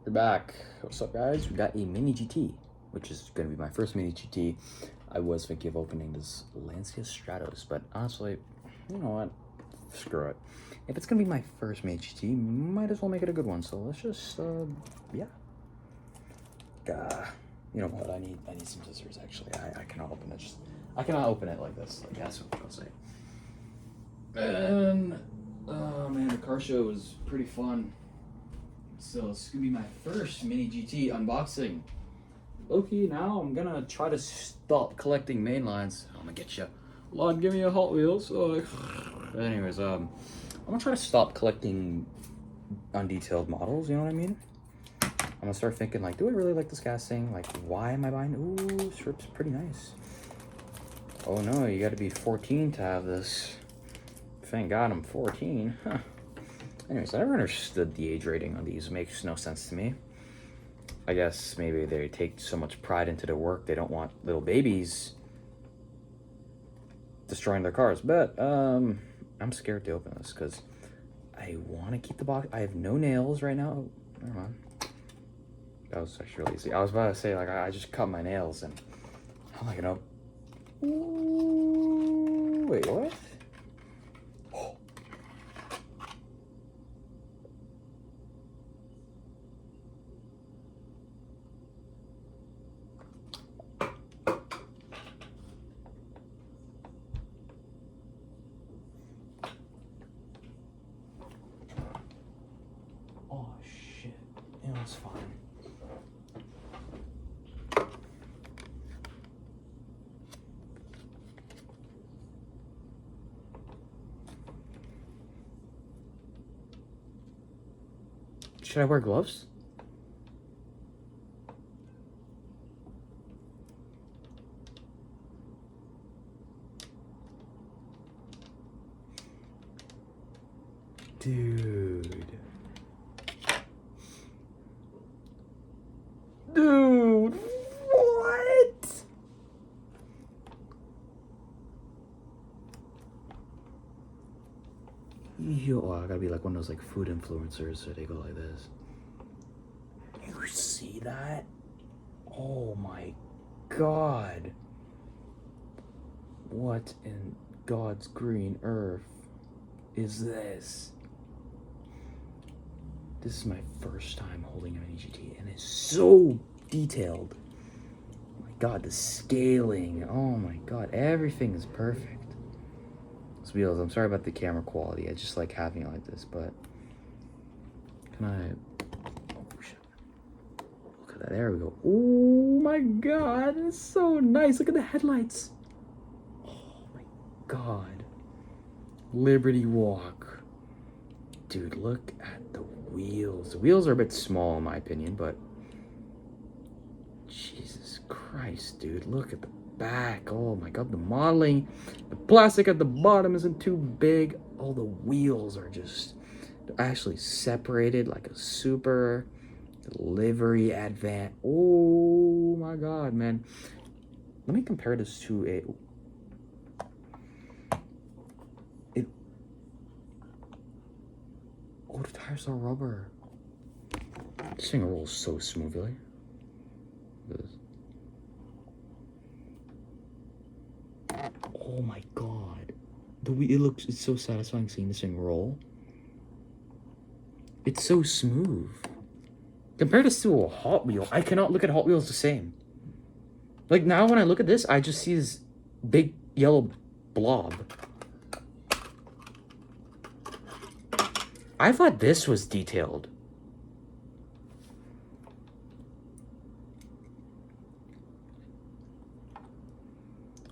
We're back. What's up, guys? We got a mini GT, which is going to be my first mini GT. I was thinking of opening this Lancia Stratos, but honestly, you know what? Screw it. If it's going to be my first mini GT, might as well make it a good one. So let's just, yeah. You know what? I need some scissors. Actually, I cannot open it. I cannot open it like this. Like that's what I'll say. And oh man, the car show was pretty fun. So it's gonna be my first mini GT unboxing. Okay, now I'm gonna try to stop collecting mainlines. I'm gonna get you. Lord, give me a Hot Wheels. Anyways, I'm gonna try to stop collecting undetailed models. You know what I mean? I'm gonna start thinking like, do I really like this casting? Like, why am I buying? Ooh, strip's pretty nice. Oh no, you gotta be 14 to have this. Thank God I'm 14. Huh. Anyways, I never understood the age rating on these. It makes no sense to me. I guess maybe they take so much pride into their work, they don't want little babies destroying their cars. But I'm scared to open this because I want to keep the box. I have no nails right now. Oh, never mind. That was actually really easy. I was about to say, like, I just cut my nails and I'm like, no. Ooh, wait, what? Oh shit, it was fine. Should I wear gloves? Dude. Dude, what? Yo, oh, I gotta be like one of those like food influencers so they go like this. You see that? Oh my God. What in God's green earth is this? This is my first time holding a mini GT and it's so detailed. Oh my God, the scaling. Oh my God, everything is perfect. These wheels, I'm sorry about the camera quality. I just like having it like this, but can I? Oh shit. Look at that, there we go. Oh my God, it's so nice. Look at the headlights. Oh my God. Liberty Walk. Dude, look at the wheels. The wheels are a bit small in my opinion, but Jesus Christ, dude, look at the back. Oh my God, the modeling. The plastic at the bottom isn't too big. All the wheels are just actually separated like a super livery ADVAN. Oh my God, man. Let me compare this to a... Oh, the tires are rubber. This thing rolls so smoothly. Look at this. Oh my God. It's so satisfying seeing this thing roll. It's so smooth. Compare this to a Hot Wheel. I cannot look at Hot Wheels the same. Like now when I look at this, I just see this big yellow blob. I thought this was detailed.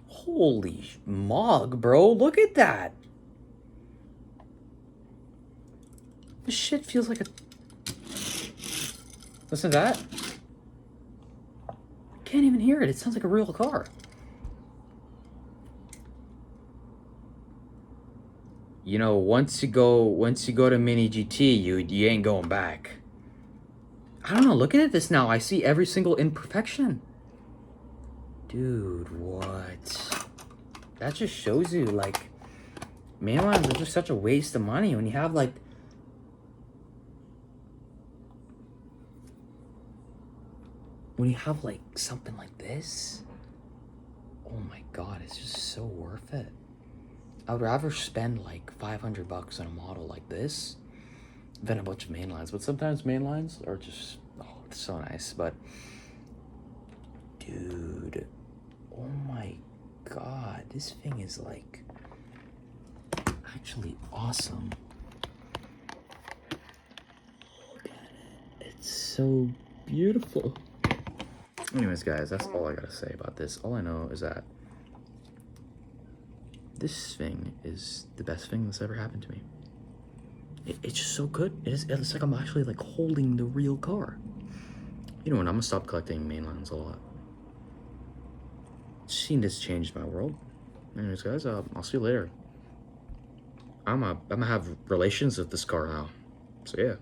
Holy mug, bro. Look at that. This shit feels like a... Listen to that. I can't even hear it. It sounds like a real car. You know, once you go to mini GT, you ain't going back. I don't know, looking at this now, I see every single imperfection. Dude, what? That just shows you, like, mainlines are just such a waste of money when you have, like, when you have like something like this, oh my god, it's just so worth it. I would rather spend like $500 on a model like this than a bunch of mainlines. But sometimes mainlines are just, oh, it's so nice. But dude, oh my god, this thing is like actually awesome. Look at it, it's so beautiful. Anyways guys, that's all I gotta say about this. All I know is that this thing is the best thing that's ever happened to me. It's just so good. It's like I'm actually like holding the real car. You know what, I'm gonna stop collecting mainlines a lot. Seeing this changed my world. Anyways guys, I'll see you later. I'm gonna have relations with this car now. So yeah.